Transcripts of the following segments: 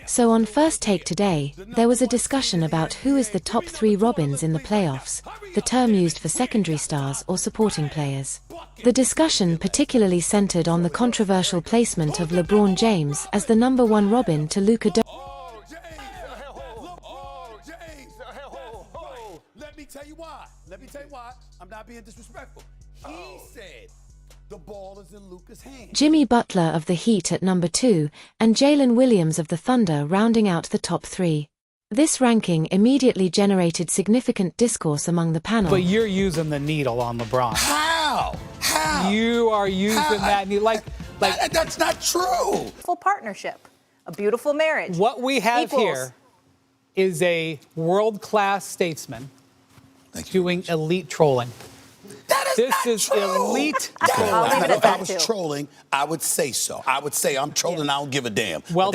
So on First Take today, there was a discussion about who is the top 3 Robins in the playoffs, the term used for secondary stars or supporting players. The discussion particularly centered on the controversial placement of LeBron James as the #1 Robin to Luka Doncic. Let me tell you why. I'm not being disrespectful. He said the ball is in Luka's hands. Jimmy Butler of the Heat at #2, and Jalen Williams of the Thunder rounding out the top 3. This ranking immediately generated significant discourse among the panel. But you're using the needle on LeBron. How? You are using that needle. That's not true. Full partnership, a beautiful marriage. What we have here is a world-class statesman doing elite trolling. This is true. Elite trolling. I'll leave it at If I that, was too. trolling, I would say so. I would say I'm trolling, I don't give a damn. Well,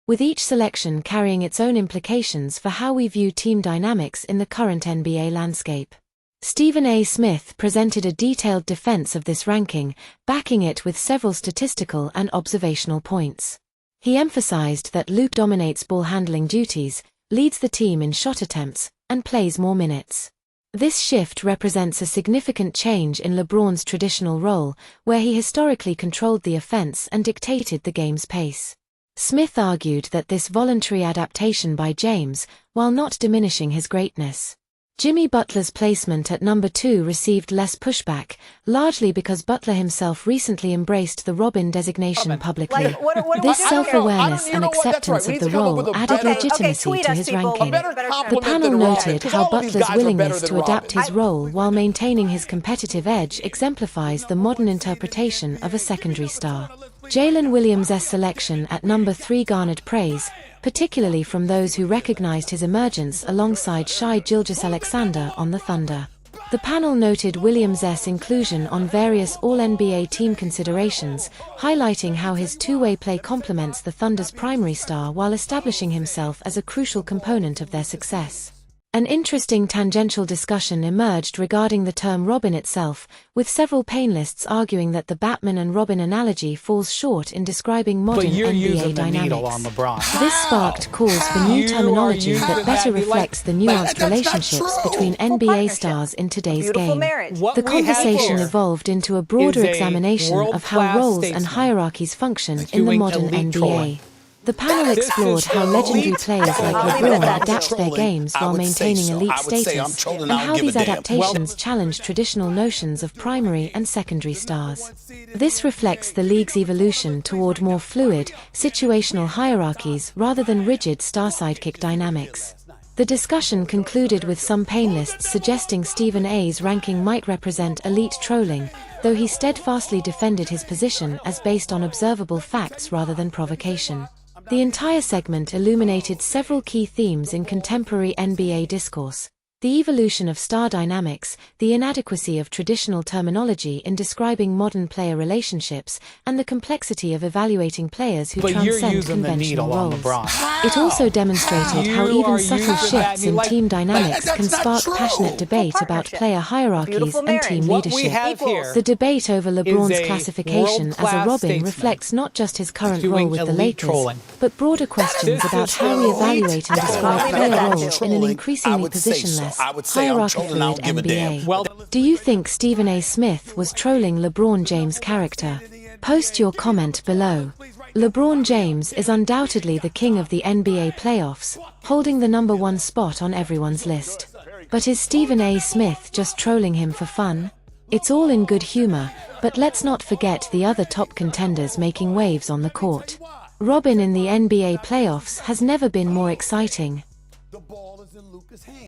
with each selection carrying its own implications for how we view team dynamics in the current NBA landscape. Stephen A. Smith presented a detailed defense of this ranking, backing it with several statistical and observational points. He emphasized that Luke dominates ball handling duties, leads the team in shot attempts, and plays more minutes. This shift represents a significant change in LeBron's traditional role, where he historically controlled the offense and dictated the game's pace. Smith argued that this voluntary adaptation by James, while not diminishing his greatness. Jimmy Butler's placement at #2 received less pushback, largely because Butler himself recently embraced the Robin designation publicly. This self-awareness and acceptance of the role added legitimacy to his ranking. The panel noted how Butler's willingness to adapt his role while maintaining his competitive edge exemplifies the modern interpretation of a secondary star. Jalen Williams' selection at #3 garnered praise, particularly from those who recognized his emergence alongside Shai Gilgeous-Alexander on the Thunder. The panel noted Williams' inclusion on various All-NBA team considerations, highlighting how his two-way play complements the Thunder's primary star while establishing himself as a crucial component of their success. An interesting tangential discussion emerged regarding the term Robin itself, with several panelists arguing that the Batman and Robin analogy falls short in describing modern NBA dynamics. This sparked calls for new terminology that better reflects the nuanced relationships between NBA stars in today's game. The conversation evolved into a broader examination of how roles and hierarchies function in the modern NBA. The panel explored how legendary players like LeBron adapt their games while maintaining elite status, and how these adaptations challenge traditional notions of primary and secondary stars. This reflects the league's evolution toward more fluid, situational hierarchies rather than rigid star-sidekick dynamics. The discussion concluded with some panelists suggesting Stephen A.'s ranking might represent elite trolling, though he steadfastly defended his position as based on observable facts rather than provocation. The entire segment illuminated several key themes in contemporary NBA discourse: the evolution of star dynamics, the inadequacy of traditional terminology in describing modern player relationships, and the complexity of evaluating players who transcend conventional roles. It also demonstrated how even subtle shifts in team dynamics can spark passionate debate about player hierarchies and team leadership. The debate over LeBron's classification as a Robin reflects not just his current role with the Lakers, but broader questions about how we evaluate and describe player roles in an increasingly positionless, hierarchy-fluid NBA. Do you think Stephen A. Smith was trolling LeBron James' character? Post your comment below. LeBron James is undoubtedly the king of the NBA playoffs, holding the #1 spot on everyone's list. But is Stephen A. Smith just trolling him for fun? It's all in good humor, but let's not forget the other top contenders making waves on the court. Robin in the NBA playoffs has never been more exciting.